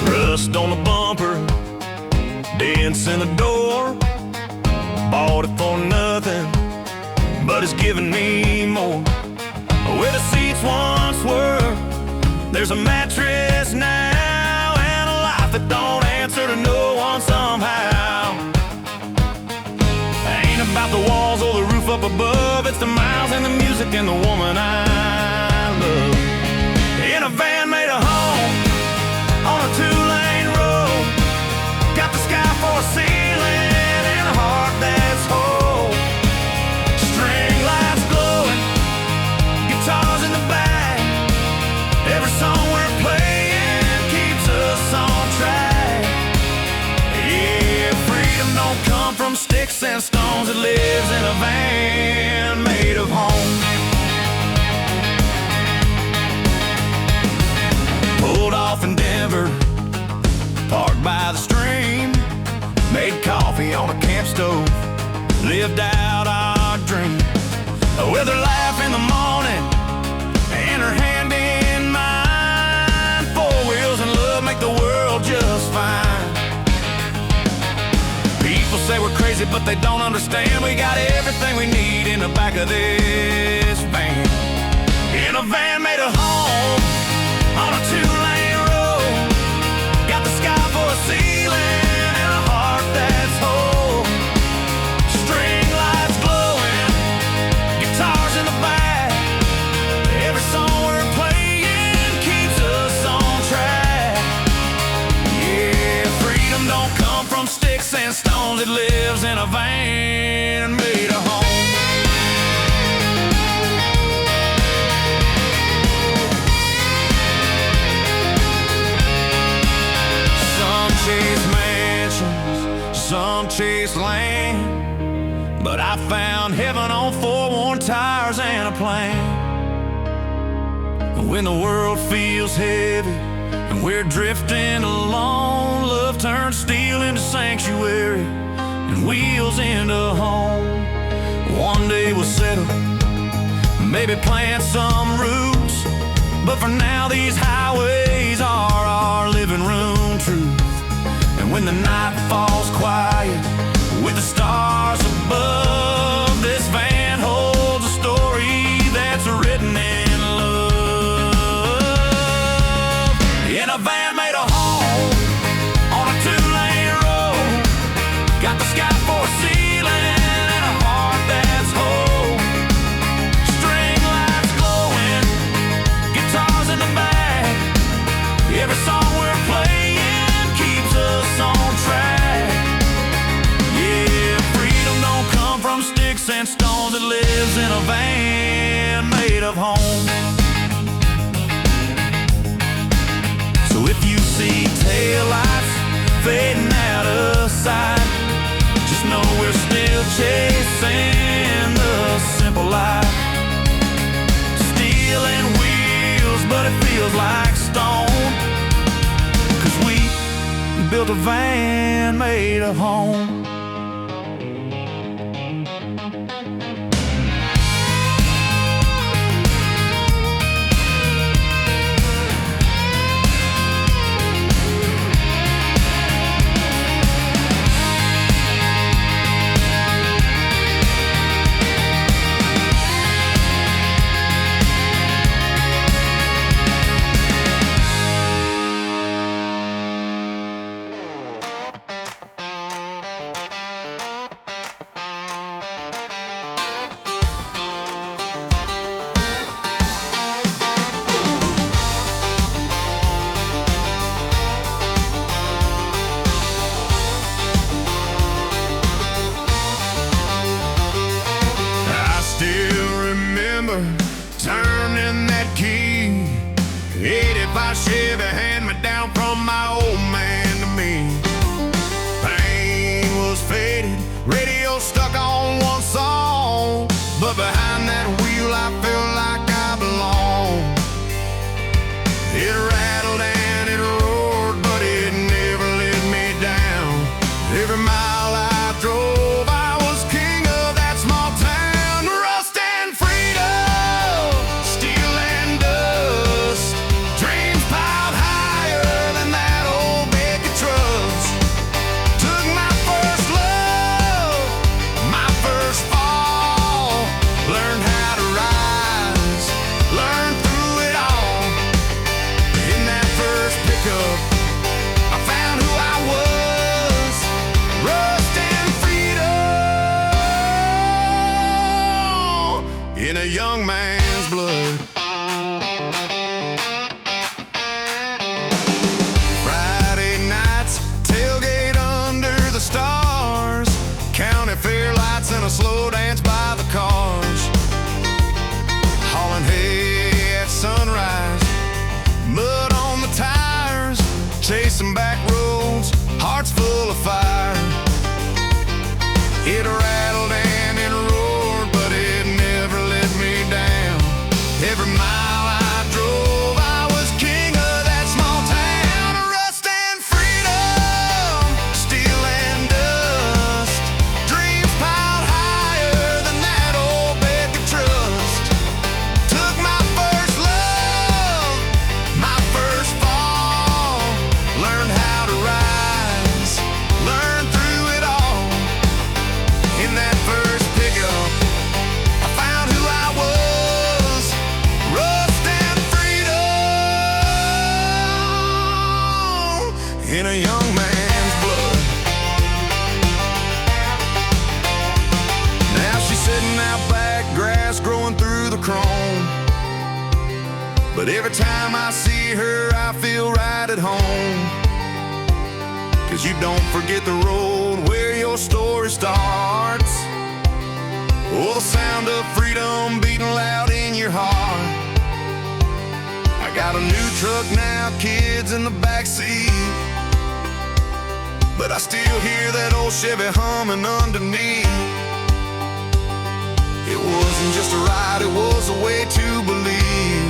Rust on the bumper, dents in the door. Bought it for nothing, but it's giving me more. Where the seats once were, there's a mattress now, and a life that don't answer to no one somehow. Ain't about the walls or the roof up above, it's the miles and the music and the woman I love. In a van made a home on a two-lane road, got the sky for a ceiling and a heart that's whole. String lights glowing, guitars in the back, every song we're playing keeps us on track. Yeah, freedom don't come from sticks and stones, it lives in a van made of home. Pulled off in Denver, parked by the stream, made coffee on a camp stove, lived out our dream. With her laugh in the morning and her hand in mine, four wheels and love make the world just fine. People say we're crazy, but they don't understand. We got everything we need in the back of this van. In a van made a home on a two-lane road, got the sky for a ceiling and a heart that's whole. String lights glowing, guitars in the back, every song we're playing keeps us on track. Yeah, freedom don't come from sticks and stones, it lives in a van made a home. Chase mansions, some chase land, but I found heaven on four-worn tires and a plan. When the world feels heavy and we're drifting along, love turns steel into sanctuary and wheels into home. One day we'll settle, maybe plant some roots, but for now these highways are our living room truth. And when the night falls quiet with the stars above, this van holds a story that's written in love. In a van made a home on a two-lane road, got the sky for a ceiling and a heart that's whole. String lights glowing, guitars in the back, every song we're playing keeps us on track. Yeah, freedom don't come from sticks and stones, it lives in a van made of home. So if you see taillights fading out of sight, just know we're still chasing the simple life. Stealing wheels, but it feels like stone, 'cause we built a van made of home. Turning that key, 85 Chevy hand me down from my old man to me. Pain was faded, radio stuck on one song, but behind that wheel I felt like I belonged. man's blood. Friday nights, tailgate under the stars, county fair lights and a slow dance by the cars, hauling hay at sunrise, mud on the tires, chasing back roads, hearts full of fire. It rattled and it roared, but it never let me down. Every mile I drove, I was king of that small town. Rust and freedom, steel and dust, dreams piled higher than that old bed could trust. Took my first love, my first fall, learned how to rise, learned through it all. In that first pickup, I found who I was, rust and freedom, in a young man's blood. Now she's sitting out back, grass growing through the chrome, but every time I see her, I feel right at home. 'Cause you don't forget the road where your story starts, or the sound of freedom beating loud in your heart. I got a new truck now, kids in the backseat, but I still hear that old Chevy humming underneath. It wasn't just a ride, it was a way to believe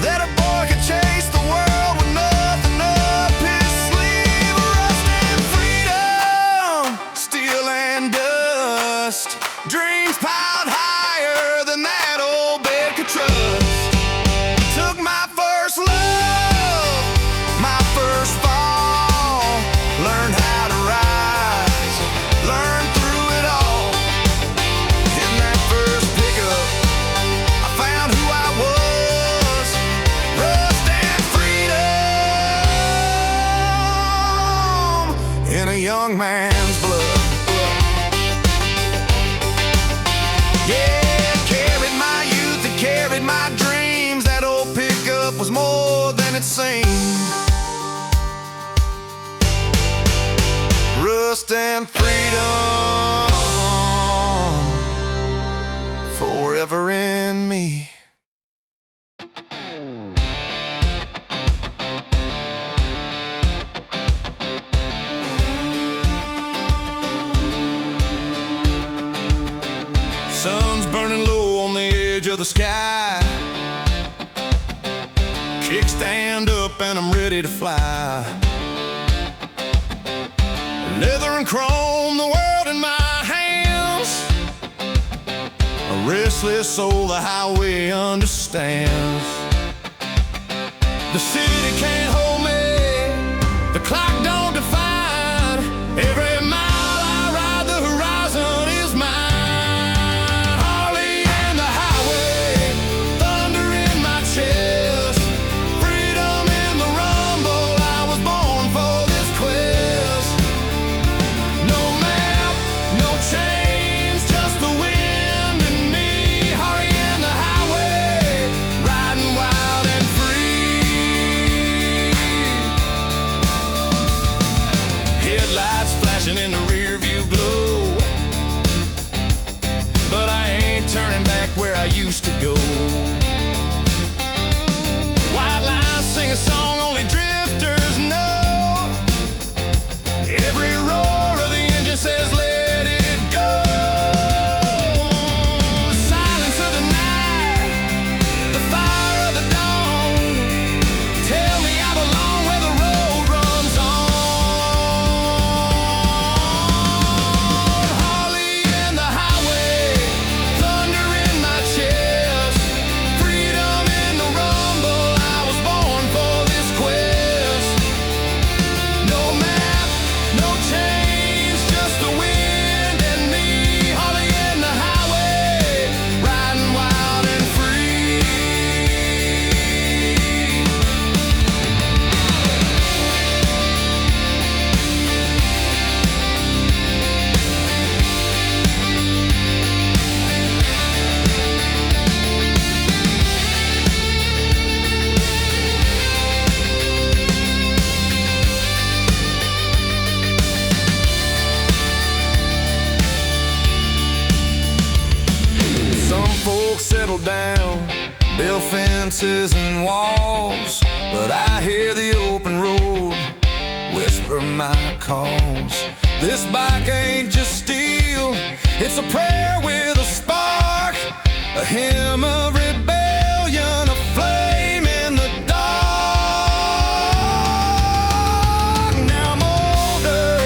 that a boy could chase the world with nothing up his sleeve. Rust and freedom, steel and dust, dreams piled higher than that old bed could trust. Took my first love, my first fall, learned how to rise, learned through it all. In that first pickup, I found who I was, rust and freedom, in a young man's blood. Yeah, it carried my youth, it carried my dreams. That old pickup was more than it seemed. Rust and freedom, forever in me. Sun's burning low on the edge of the sky. Kickstand up and I'm ready to fly. Leather and chrome, the world in my hands. A restless soul the highway understands. The city can't hold me, the clock don't define. Every mile I ride, the horizon is mine. Harley and the highway, thunder in my chest, freedom in the rumble. I was born for this quest. No map, no chains, just the wind and me. Harley and the highway, riding wild and free. Headlights flashing in the rear view glow, but I ain't turning back where I used to go. White lines sing a song only drifters know. Every roar of the engine says let it go. The silence of the night, the fire of the dawn, tell me I belong where the road runs on. Harley and the highway, thunder in my chest, settle down, build fences and walls, but I hear the open road whisper my calls. This bike ain't just steel, it's a prayer with a spark, a hymn of rebellion, a flame in the dark. Now I'm older,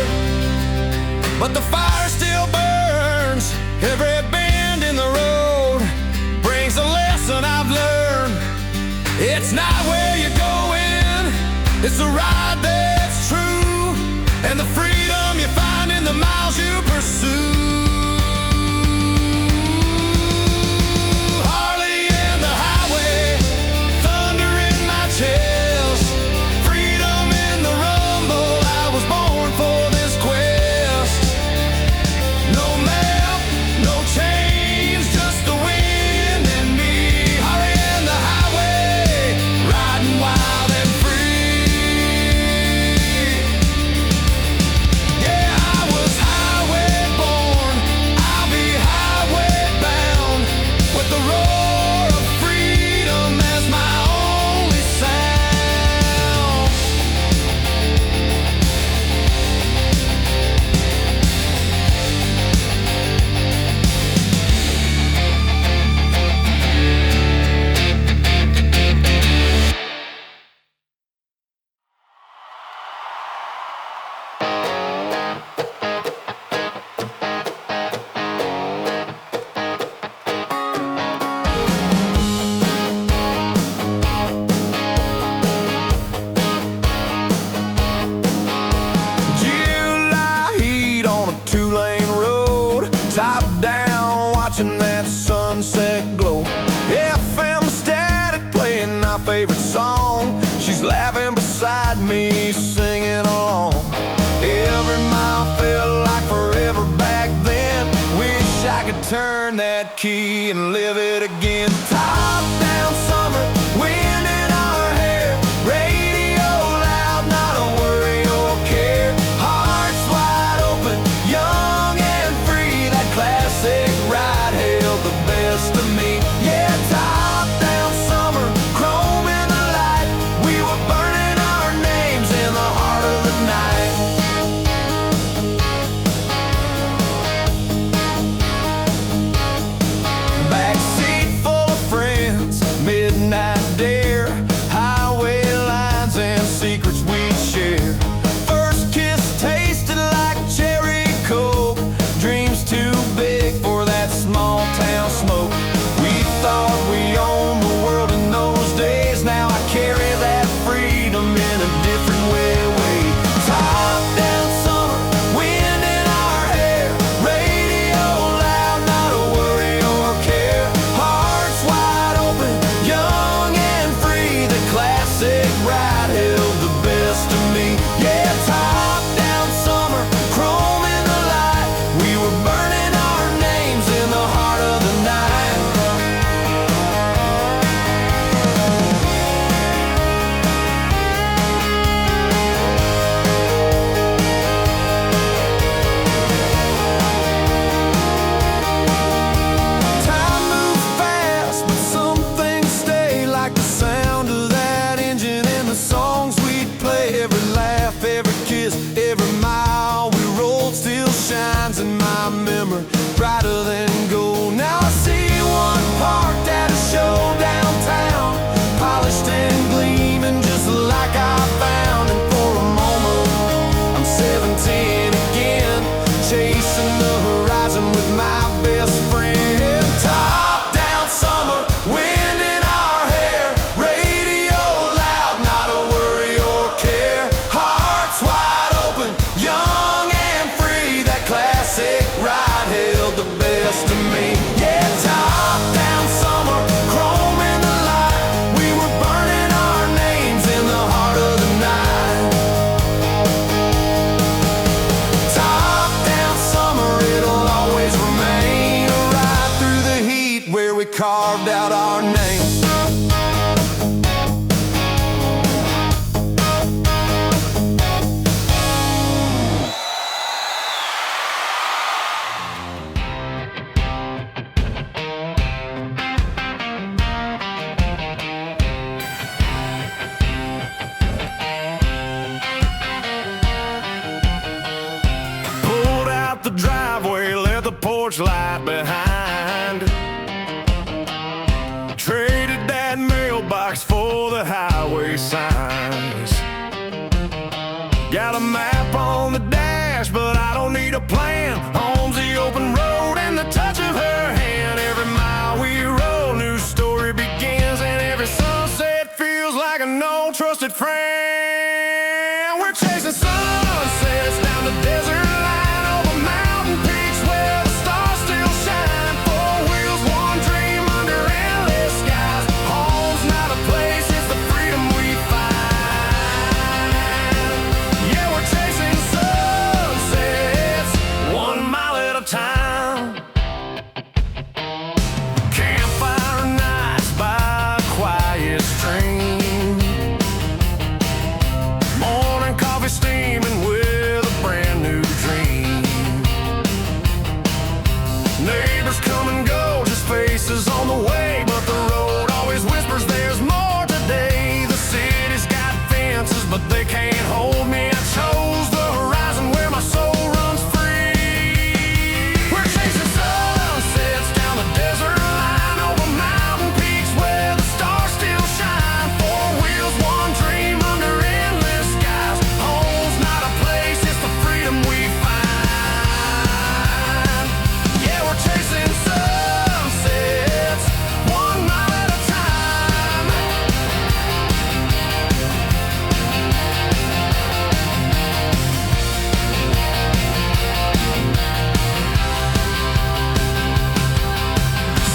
but the fire still burns. Every bend in the road brings a lesson I've learned. It's not where you're going, it's the ride that's true, and the freedom you find in the miles you pursue. Harley and the highway, thunder in my chest, freedom in the rumble. I was born for this quest. No map, no chains, just the wind and me. Harley and the highway, riding wild and free. Yeah, I was highway born, I'll be highway bound, with the roar of freedom as my only sound. July heat on a two-lane road, top down, watching that sunset glow. FM static playing my favorite song. She's laughing beside me, singing along. Every mile felt like forever back then. Wish I could turn that key and live it again. Top down summer, wind in our hair, radio loud, not a worry or care. Hearts wide open, young and free. That classic ride held the best of me. Yeah, top down summer, chrome in the light. We were burning our names in the heart of the night. Backseat full of friends, midnight dare, highway lines and secrets we'd share. First kiss tasted like cherry coke, dreams too big for that small town smoke. We thought we owned the world in those days, now I carry that freedom in a different way. Top down summer, wind in our hair, radio loud, not a worry or care. Hearts wide open, young and free. The classic ride held the best of me. Yeah, top down summer, chrome in the light. We were burning our names in the heart of the night. Time moves fast, but some things stay, like the sound of that engine and the songs we'd play. Every laugh, every kiss, every mile we rolled still shines in my memory, brighter than gold. Now I see one parked at a show downtown, polished and gleaming just like I found. And for a moment, I'm 17 again, chasing the horizon with my best friend. Top down summer, wind in our hair, radio loud, not a worry or care. Hearts wide open, young and free. That classic ride held the best of me. Yeah, top down summer, chrome in the light. We were burning our names in the heart of the night. Top down summer, it'll always remain a ride through the heat where we carved out our names. box for the highway signs. Got a map on the dash, but I don't need a plan. Home's the open road and the touch of her hand. Every mile we roll, new story begins, and every sunset feels like an old trusted friend. We're chasing sunsets down the desert line, over mountain peaks where the stars still shine. Four wheels, one dream under endless skies. Home's not a place, it's the freedom we find. Yeah, we're chasing sunsets 1 mile at a time. Campfire nights by a quiet stream, morning coffee steaming with a brand new dream. Neighbors come and go, just faces on the way, but the road always whispers there's more today. The city's got fences, but they can't hold me. I chose the horizon where my soul runs free. We're chasing sunsets down the desert line, over mountain peaks where the stars still shine. Four wheels, one dream under endless skies. Home's not a place, it's the freedom we find. Yeah, we're chasing sunsets 1 mile at a time.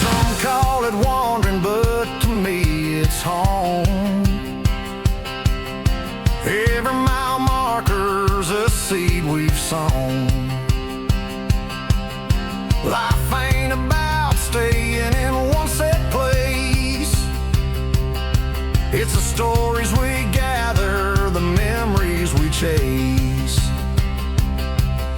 Some call it wandering, but to me it's home. Every mile marker's a seed we've sown. Life ain't about staying in one set place. It's the stories we gather, the memories we chase.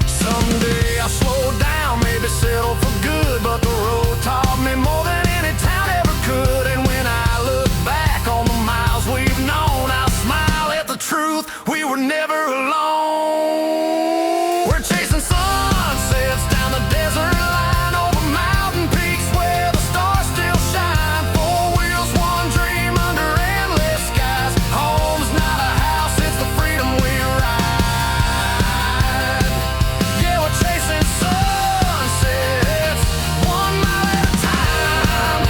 Someday I'll slow down, maybe settle for good, but the road taught me more than any town ever could. And when I look back on the miles we've known, I'll smile at the truth, we were never alone. We're chasing sunsets down the desert line, over mountain peaks where the stars still shine. Four wheels, one dream under endless skies. Home's not a house, it's the freedom we ride. Yeah, we're chasing sunsets 1 mile at a time.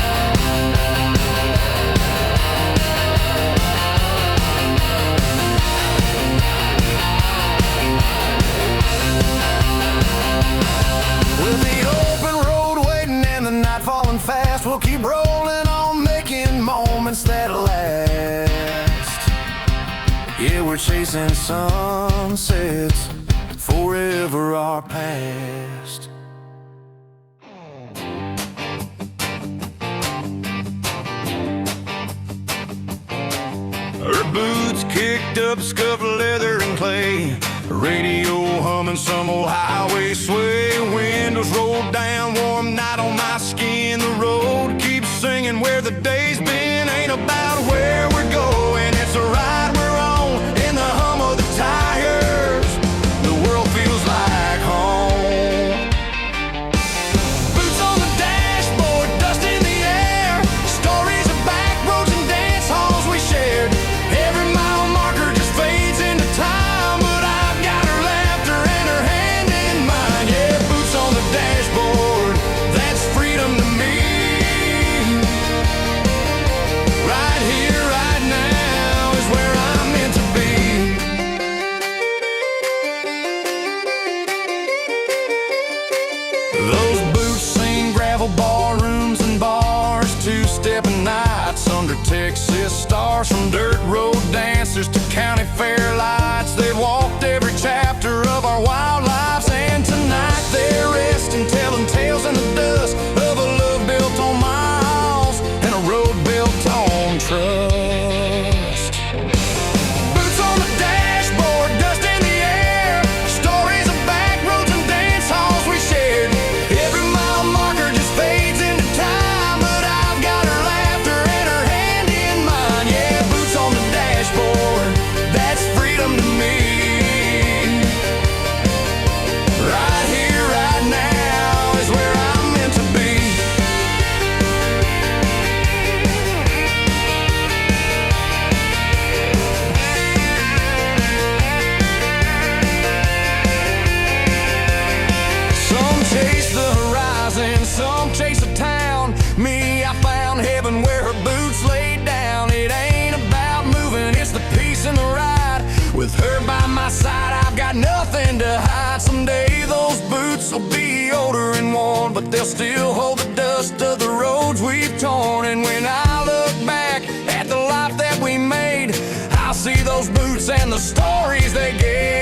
With the open road waiting and the night falling fast, we'll keep rolling on, making moments that last. Yeah, we're chasing sunsets, forever our past. Her boots kicked up, scuffed leather and clay, radio humming some old highway sway. Windows rolled down, warm night on my skin. The road keeps singing where the day's been. Ain't about where we're going, it's a ride we're on. In the hum of the tires, the world feels like home. Boots on the dashboard, dust in the air, stories of back roads and dance halls we shared. Every mile marker just fades into time, but I've got her laughter and her hand in mine. Yeah, boots on the dashboard, that's freedom to me. Right here, right now is where I'm meant to be. Those boots sing gravel ballrooms and bars, two-stepping nights under Texas stars. From dirt road dancers to county fair lights, they've walked every chapter of our wild lives. And tonight they're resting, telling tales in the dust of a love built on miles and a road built on trust. Boots on the dashboard, dust in the air, stories of back roads and dance halls we shared. Every mile marker just fades into time, but I've got her laughter and her hand in mine. Yeah, boots on the dashboard, that's freedom to me. found heaven where her boots laid down. It ain't about moving, it's the peace and the ride. With her by my side, I've got nothing to hide. Someday those boots will be older and worn, but they'll still hold the dust of the roads we've torn. And when I look back at the life that we made, I'll see those boots and the stories they gave.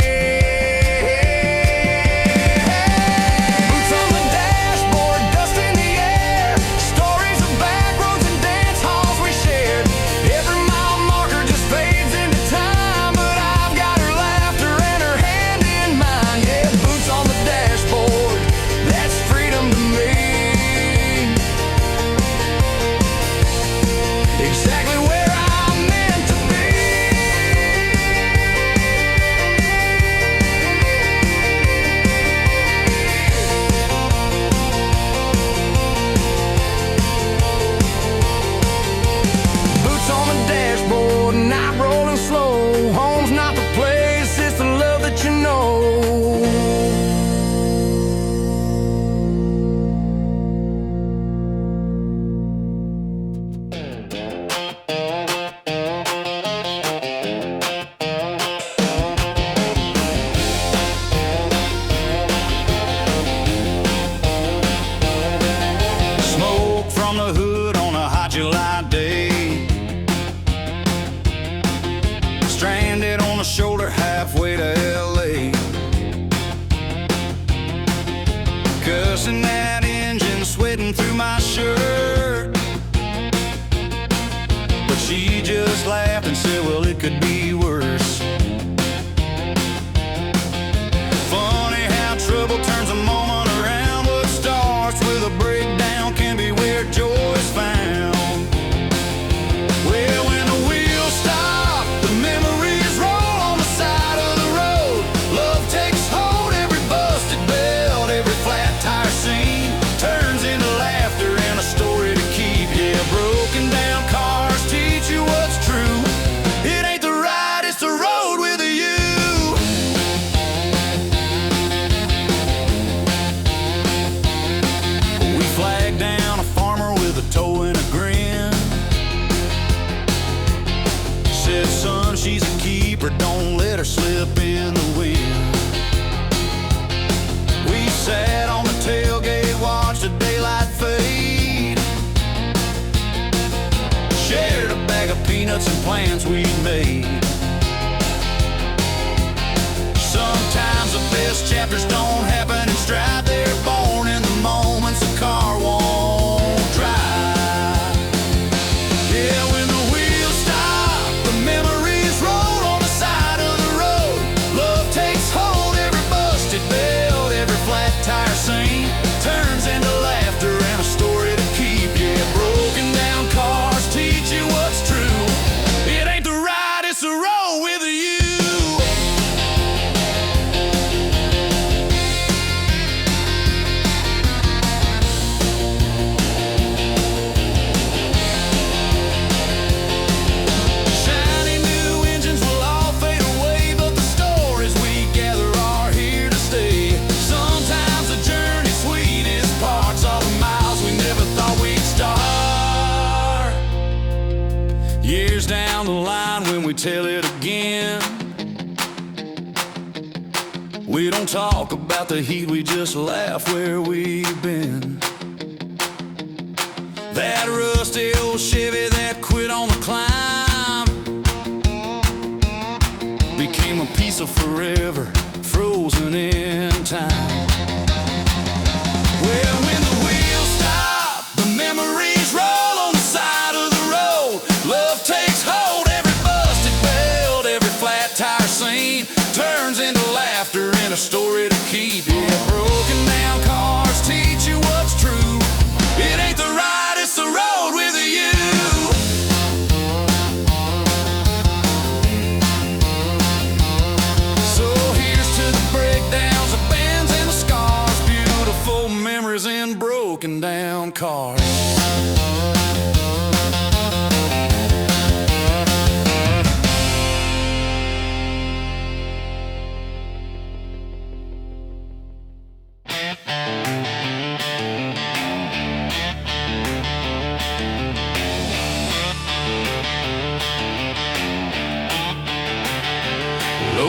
July day, stranded on a shoulder halfway to LA, cussing that engine, sweating through my shirt. But she just laughed and said, well, it could be worse. Funny how trouble turns a moment around. What starts with a breakdown can be where joy's found. Son, she's a keeper, don't let her slip in the wind. We sat on the tailgate, watched the daylight fade, shared a bag of peanuts and plans we'd made. Sometimes the best chapters don't happen in strife, they're born in the moments a car won't drive. Yeah, when the wheels stop, the memories roll on the side of the road. Love takes hold, every busted belt, every flat tire scene turns into laughter and a story to keep. Yeah, broken down cars teach you what's true. It ain't the ride, it's the road with you. Years down the line when we tell it again, we don't talk about the heat, we just laugh where we've been. That rusty old Chevy that quit on the climb became a piece of forever, frozen in time. Well, when the wheels stop, the memories roll on the side of the road. Love takes hold, every busted belt, every flat tire scene turns into laughter and a story to keep. Yeah, broken down cars teach you what's true. It ain't the ride, it's the road with you. So here's to the breakdowns, the bends and the scars, beautiful memories in broken down cars.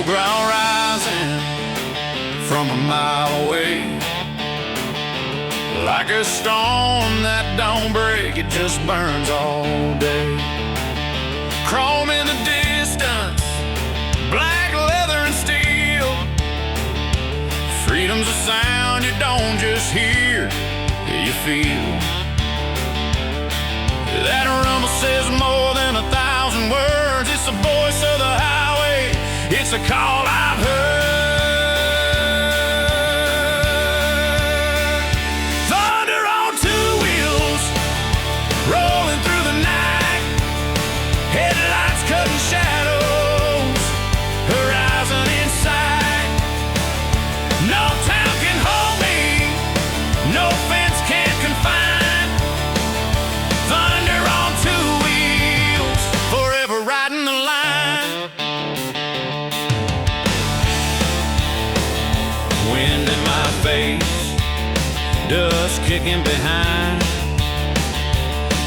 smoke all rising from a mile away. Like a storm that don't break, it just burns all day. Chrome in the distance, black leather and steel. Freedom's a sound you don't just hear, you feel. That rumble says more than 1,000 words. It's the voice of the highway, it's a call I've heard. Dust kicking behind.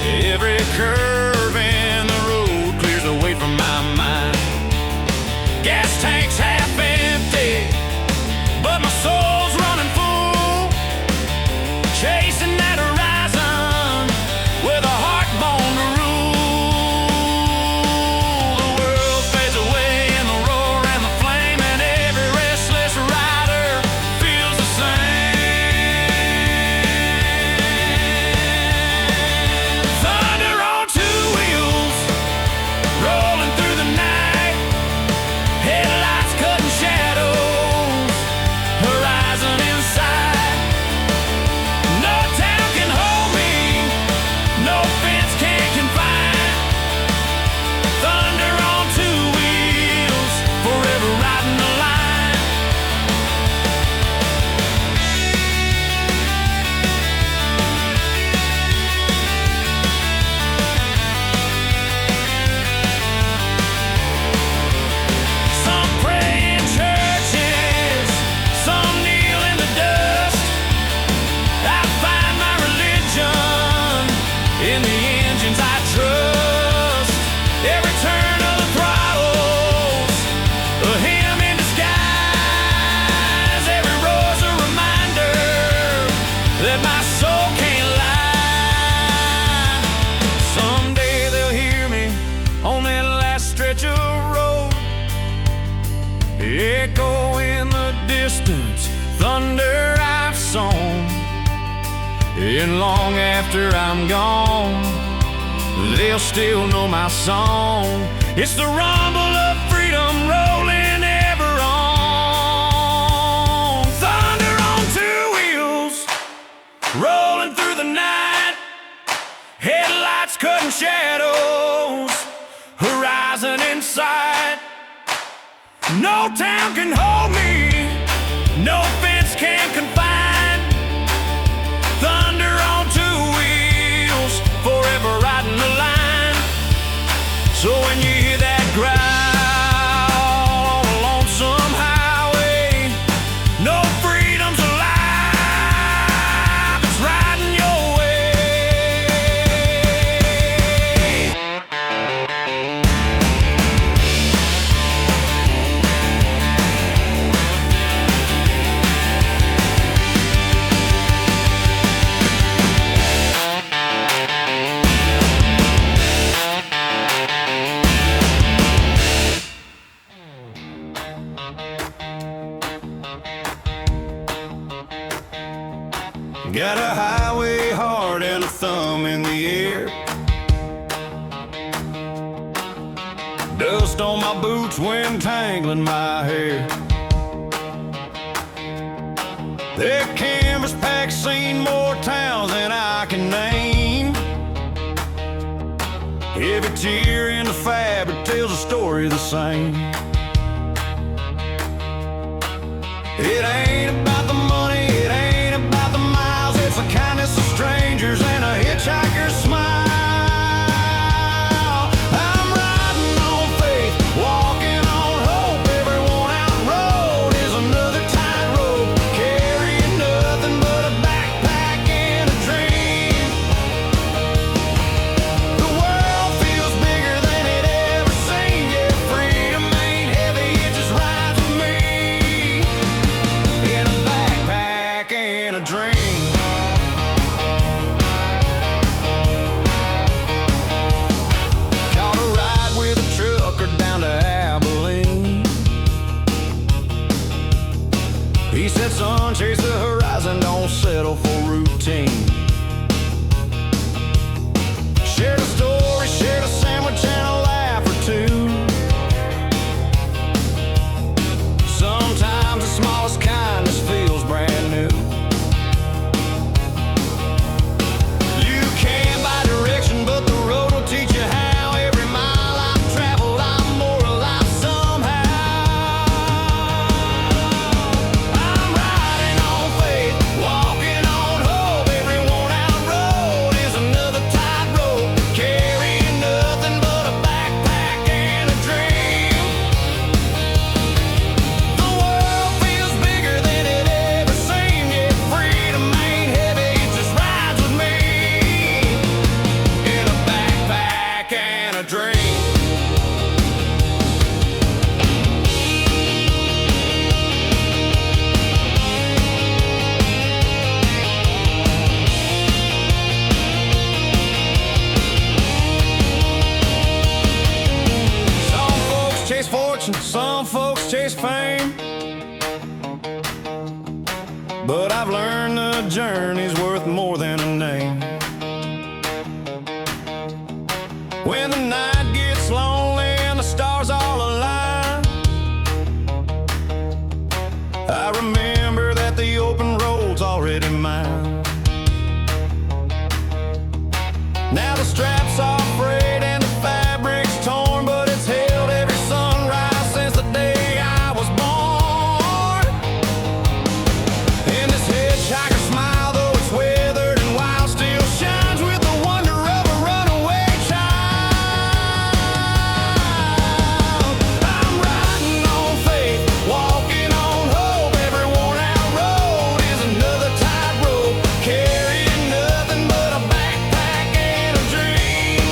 Every curve in the road clears away from my mind. Gas tank's half empty, but my soul's running full. Chasing that horizon with a heart born to rule. The world fades away in the roar and the flame, and every restless rider feels the same. Echo in the distance, thunder I've sown. And long after I'm gone, they'll still know my song. It's the rumble of freedom rolling ever on. Thunder on two wheels, rolling through the night. Headlights cutting shadows, horizon in sight. No town can hold me, no fence can confine. Thunder on two wheels, forever riding the line. So when you hear that growl on a lonesome highway, no freedom's alive, it's riding your way. Got a highway heart and a thumb in the air. Dust on my boots, wind tangling my hair. That canvas pack seen more towns than I can name. Every tear in the fabric tells a story the same. It ain't about the money, it ain't about the miles. It's the kindness of strangers and a hitchhiker's smile. I'm riding on faith, walking on hope. Everyone out the road is another tightrope, carrying nothing but a backpack and a dream. The world feels bigger than it ever seemed. Yeah, freedom ain't heavy, it just rides sun, chase the horizon, don't settle for routine. Share the story, share the sandwich and a laugh or two. Sometimes the smallest kindness feels brand new. You can't buy direction, but the road will teach you how. Every mile I've traveled, I'm more alive somehow. I'm riding on faith, walking on hope. Every worn-out road is another tightrope, carrying nothing but a backpack and a dream. The world feels bigger than it ever seemed, yet freedom ain't heavy, it just rides with me in a backpack and a dream. Some folks chase fortune, some folks chase fame, but I've learned the journey's worth more than a name. When the night gets lonely and the stars all align, I remember that the open road's already mine. Now the straps are frayed and the fabric's torn, but it's held every sunrise since the day I was born. And this hitchhiker smile, though it's weathered and wild, still shines with the wonder of a runaway child. I'm riding on faith, walking on hope. Every worn-out road is another tightrope, carrying nothing but a backpack and a dream.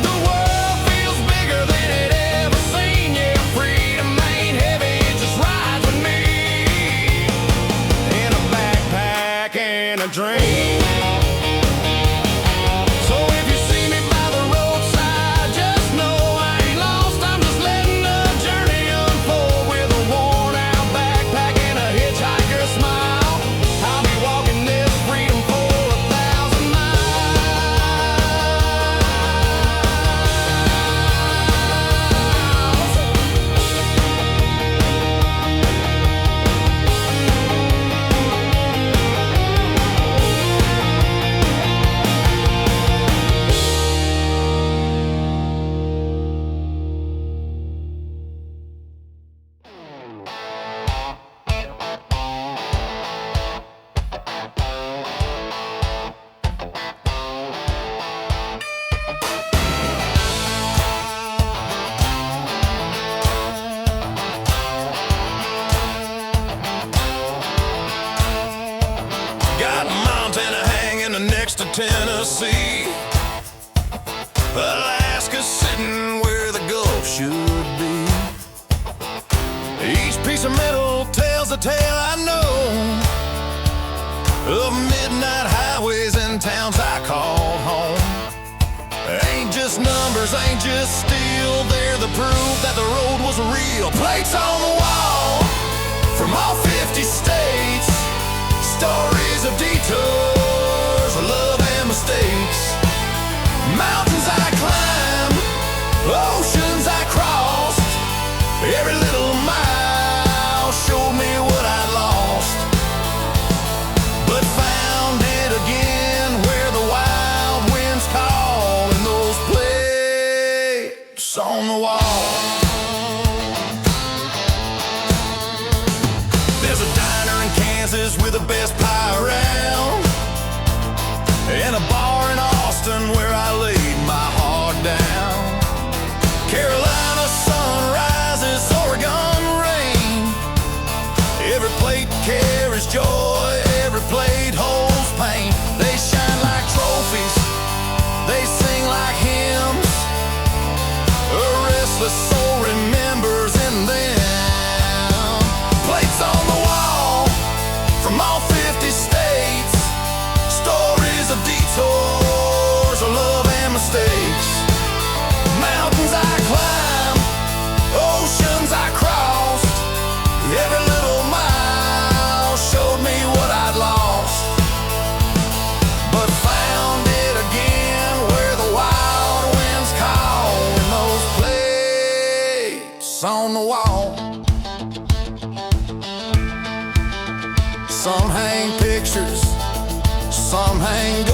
The world feels bigger than it ever seen, yeah, freedom ain't heavy, it just rides with me in a backpack and a dream. So if you see me by the roadside, just know I ain't lost, I'm just letting the journey unfold. With a worn-out backpack and a hitchhiker's smile, I'll be walking this freedom for 1,000 Got Montana hanging next to Tennessee, Alaska sitting where the Gulf should be. Each piece of metal tells a tale I know of midnight highways and towns I call home. Ain't just numbers, ain't just steel, they're the proof that the road was real. Plates on the wall from all 50 states, stories of detours, love and mistakes. Mountains I climbed, oceans I crossed. Every little mile showed me what I'd lost, but found it again where the wild winds call in those plates on the wall. There's a diner in Kansas with the best pie around. what's on the wall. Some hang pictures, some hang